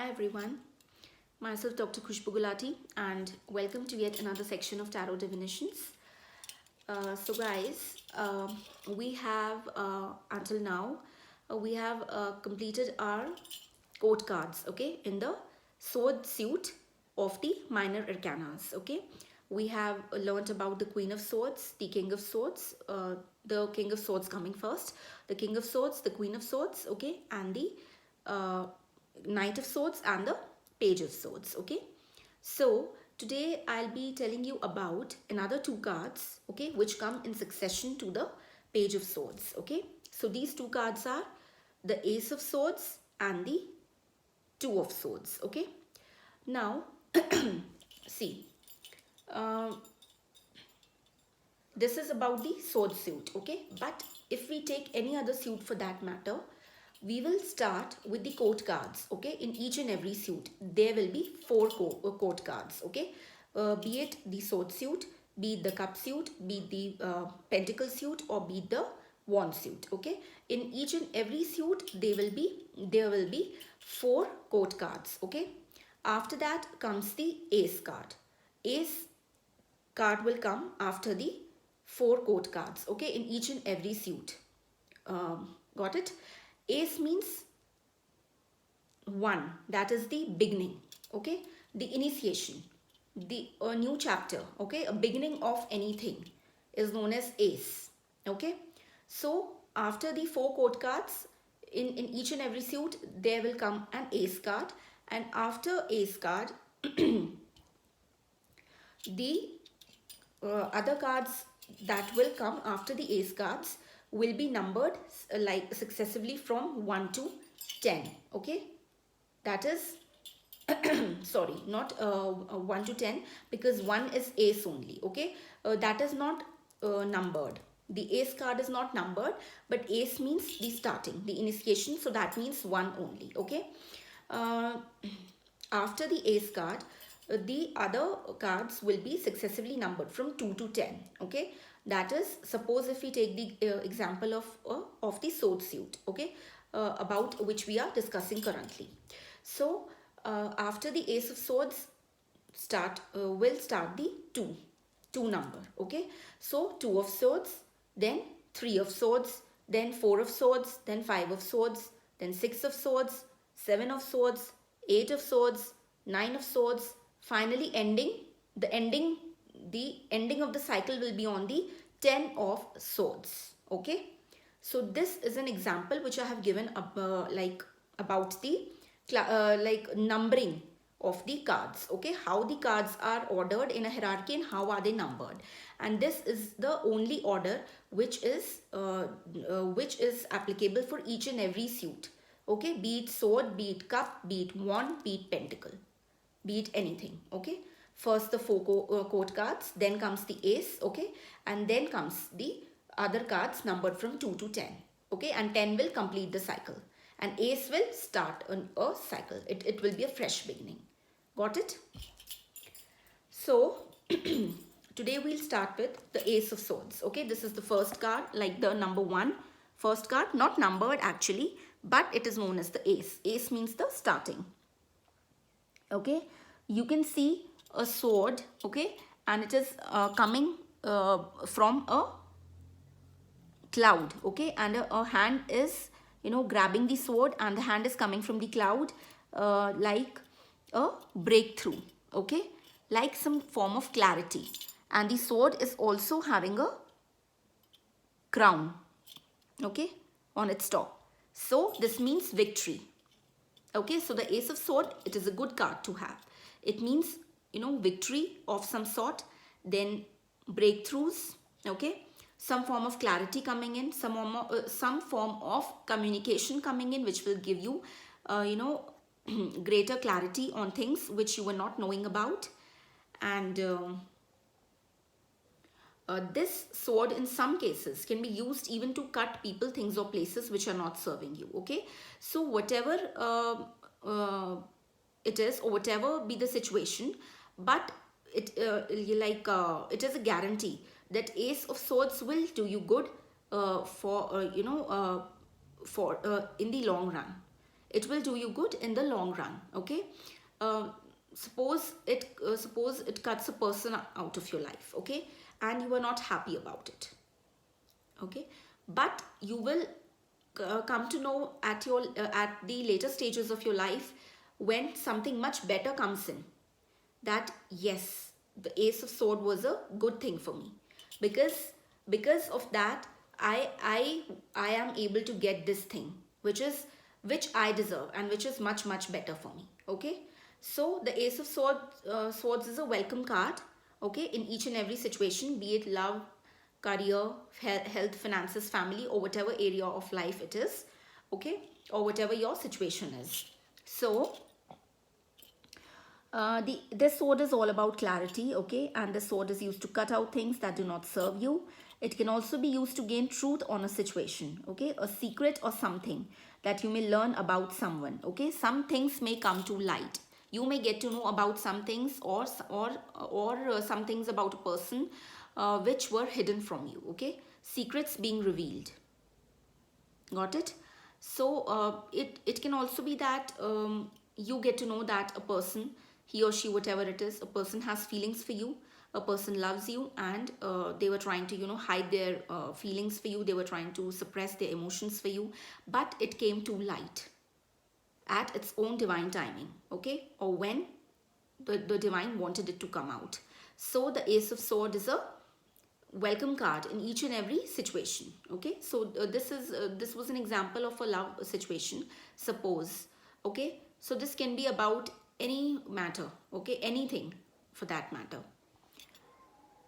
Hi everyone, myself Dr. Khushbu Gulati and welcome to yet another section of Tarot Divinations. So guys, we have until now, we have completed our court cards, okay, in the sword suit of the minor arcanas, okay. We have learnt about the Queen of Swords, the King of Swords, the King of Swords coming first, the King of Swords, the Queen of Swords, okay, and the uh, Knight of Swords and the Page of Swords, okay. So today I'll be telling you about another two cards, okay, which come in succession to the Page of Swords, okay. So these two cards are the Ace of Swords and the Two of Swords, okay. Now, see, um, this is about the sword suit, okay. But if we take any other suit for that matter, we will start with the court cards, okay. In each and every suit there will be four court cards, okay. Be it the sword suit, be it the cup suit, be it the pentacle suit, or be it the wand suit, okay. In each and every suit there will be four court cards, okay. After that comes the ace card. Ace card will come after the four court cards, okay, in each and every suit. Got it? Ace means one, that is the beginning, okay, the initiation, the a new chapter, okay, a beginning of anything is known as ace, okay. So after the four court cards in each and every suit there will come an ace card, and after ace card the other cards that will come after the ace cards will be numbered like successively from 1 to 10, okay. That is sorry, not 1 to 10, because 1 is ace only, okay. That is not numbered. The ace card is not numbered, but ace means the starting, the initiation, so that means 1 only, okay. uh, After the ace card, the other cards will be successively numbered from 2 to 10, okay. That is, suppose if we take the example of the sword suit, okay, about which we are discussing currently. So after the ace of swords will start the 2 number, okay. So 2 of swords, then 3 of swords, then 4 of swords, then 5 of swords, then 6 of swords, 7 of swords, 8 of swords, 9 of swords, finally the ending of the cycle will be on the 10 of swords, okay. So this is an example which I have given like about the like numbering of the cards, okay, how the cards are ordered in a hierarchy and how are they numbered. And this is the only order which is applicable for each and every suit, okay, be it sword, be it cup, be it wand, be it pentacle, be it anything, okay. First the four court cards, then comes the ace, okay, and then comes the other cards numbered from 2 to 10, okay, and 10 will complete the cycle, and ace will start a cycle. It will be a fresh beginning. Got it? So today we'll start with the ace of swords, okay. This is the first card, like the number 1, first card, not numbered actually, but it is known as the ace. Ace means the starting, okay. You can see a sword, okay, and it is coming from a cloud, okay, and a hand is, you know, grabbing the sword, and the hand is coming from the cloud, like a breakthrough, okay, like some form of clarity. And the sword is also having a crown, okay, on its top. So this means victory, okay. So the ace of sword, it is a good card to have. It means, you know, victory of some sort, then breakthroughs, okay, some form of clarity coming in, some form of communication coming in, which will give you you know, greater clarity on things which you were not knowing about. And this sword in some cases can be used even to cut people, things, or places which are not serving you, okay. So whatever it is, or whatever be the situation, but it it is a guarantee that ace of swords will do you good for in the long run. it will do you good in the long run. Okay. uh, suppose it cuts a person out of your life, okay, and you are not happy about it, okay, but you will come to know at the later stages of your life, when something much better comes in, that yes, the ace of sword was a good thing for me, because of that I am able to get this thing, which I deserve and which is much better for me. Okay, so the ace of swords is a welcome card, okay, in each and every situation, be it love, career, health, finances, family, or whatever area of life it is, okay, or whatever your situation is. So this sword is all about clarity, okay, and the sword is used to cut out things that do not serve you. It can also be used to gain truth on a situation, okay, a secret or something that you may learn about someone, okay. Some things may come to light. You may get to know about some things, or some things about a person which were hidden from you, okay. Secrets being revealed. Got it? So it can also be that you get to know that a person, he or she, whatever it is, a person has feelings for you, a person loves you, and they were trying to, hide their feelings for you, they were trying to suppress their emotions for you, but it came to light at its own divine timing, okay, or when the divine wanted it to come out. So the ace of sword is a welcome card in each and every situation, okay. So this was an example of a love situation, suppose, okay. So this can be about any matter, okay, anything for that matter.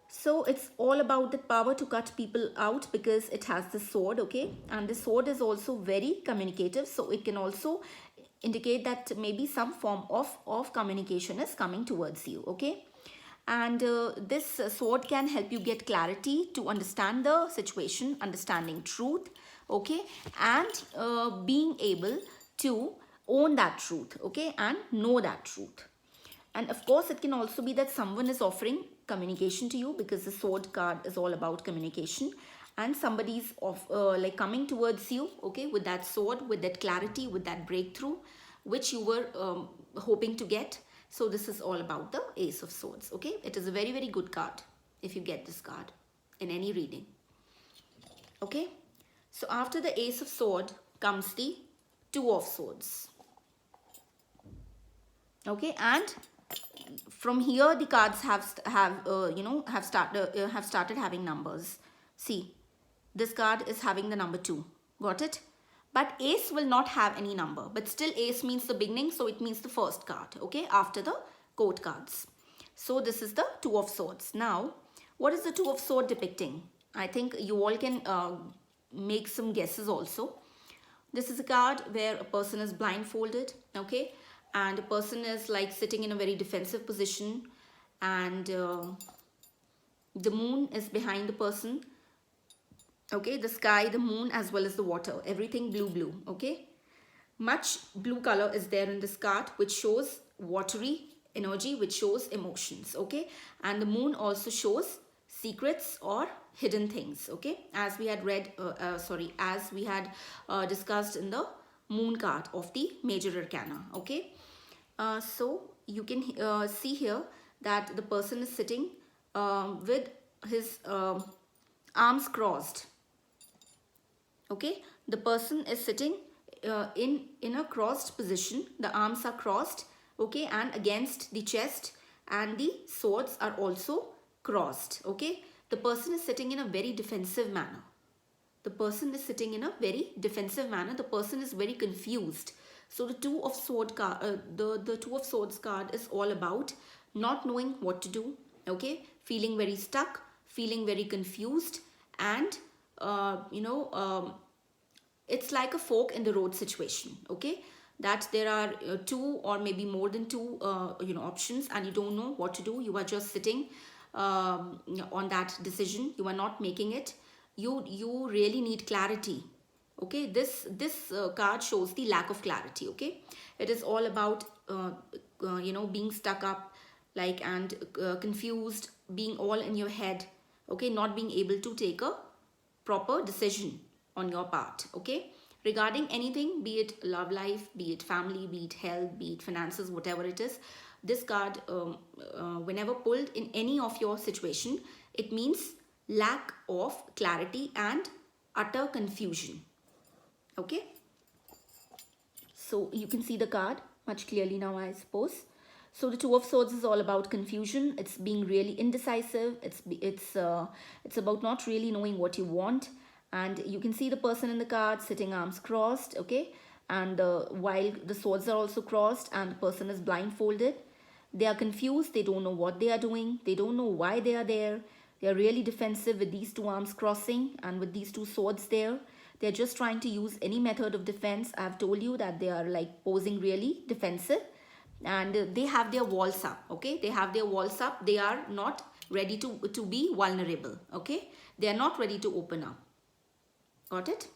So it's all about the power to cut people out, because it has the sword, okay, and the sword is also very communicative, so it can also indicate that maybe some form of communication is coming towards you, okay. And this sword can help you get clarity to understand the situation, understanding truth, okay, and being able to own that truth, okay, and know that truth. And of course, it can also be that someone is offering communication to you, because the sword card is all about communication, and somebody's like coming towards you, okay, with that sword, with that clarity, with that breakthrough which you were hoping to get. So this is all about the ace of swords, okay. It is a very good card if you get this card in any reading, okay. So after the ace of sword comes the two of swords, okay, and from here the cards have started having numbers. See, this card is having the number 2. Got it? But ace will not have any number, but still ace means the beginning, so it means the first card, okay, after the court cards. So this is the two of swords. Now what is the two of sword depicting? I think you all can make some guesses also. This is a card where a person is blindfolded, okay, and a person is like sitting in a very defensive position, and the moon is behind the person, okay, the sky, the moon, as well as the water, everything blue, okay. Much blue color is there in this card, which shows watery energy, which shows emotions, okay. And the moon also shows secrets or hidden things, okay, as we had discussed in the moon card of the major arcana, okay. So you can see here that the person is sitting with his arms crossed, okay. The person is sitting in a crossed position, the arms are crossed, okay, and against the chest, and the swords are also crossed, okay. The person is sitting in a very defensive manner. The person is sitting in a very defensive manner. The person is very confused. So the two of swords card, the two of swords card is all about not knowing what to do, okay, feeling very stuck, feeling very confused, and it's like a fork in the road situation, okay, that there are two or maybe more than two options, and you don't know what to do. You are just sitting on that decision. You are not making it. You really need clarity, okay. This card shows the lack of clarity, okay. It is all about being stuck up, like, and confused, being all in your head, okay, not being able to take a proper decision on your part, okay. regarding anything, be it love life, be it family, be it health, be it finances, whatever it is. This card, whenever pulled in any of your situation, it means lack of clarity and utter confusion. Okay, so you can see the card much clearly now, I suppose. So the Two of Swords is all about confusion. It's being really indecisive. It's about not really knowing what you want. And you can see the person in the card sitting arms crossed, okay? And while the swords are also crossed and the person is blindfolded, they are confused. They don't know what they are doing. They don't know why they are there. They are really defensive with these two arms crossing and with these two swords there. They're just trying to use any method of defense. I've told you that they are like posing really defensive, and they have their walls up, okay? They have their walls up. They are not ready to be vulnerable, okay? They are not ready to open up. Got it?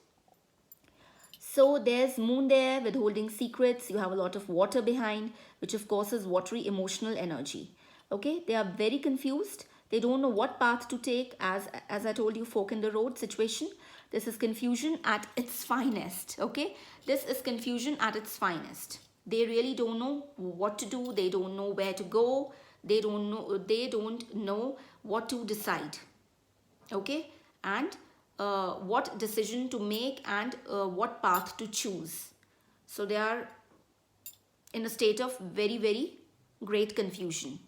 So there's moon there with holding secrets. You have a lot of water behind, which of course is watery emotional energy. Okay, they are very confused. They don't know what path to take. As I told you, fork in the road situation. This is confusion at its finest. Okay, this is confusion at its finest. They really don't know what to do. They don't know where to go. They don't know what to decide. Okay, and what decision to make and what path to choose. So they are in a state of very, very great confusion.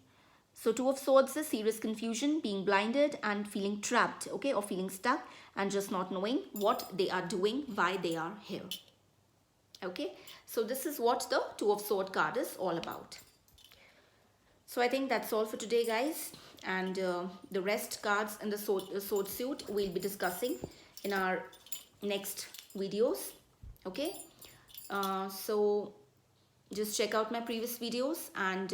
So Two of Swords is serious confusion, being blinded and feeling trapped, okay, or feeling stuck and just not knowing what they are doing, why they are here. Okay, so this is what the Two of Swords card is all about. So I think that's all for today, guys. And the rest cards in the sword suit we'll be discussing in our next videos. Okay, so just check out my previous videos and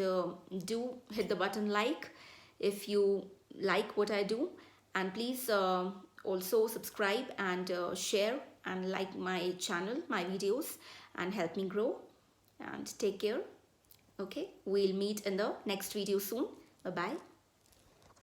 do hit the button like if you like what I do, and please also subscribe and share and like my channel, my videos, and help me grow. And take care. Okay, we'll meet in the next video soon. Bye bye.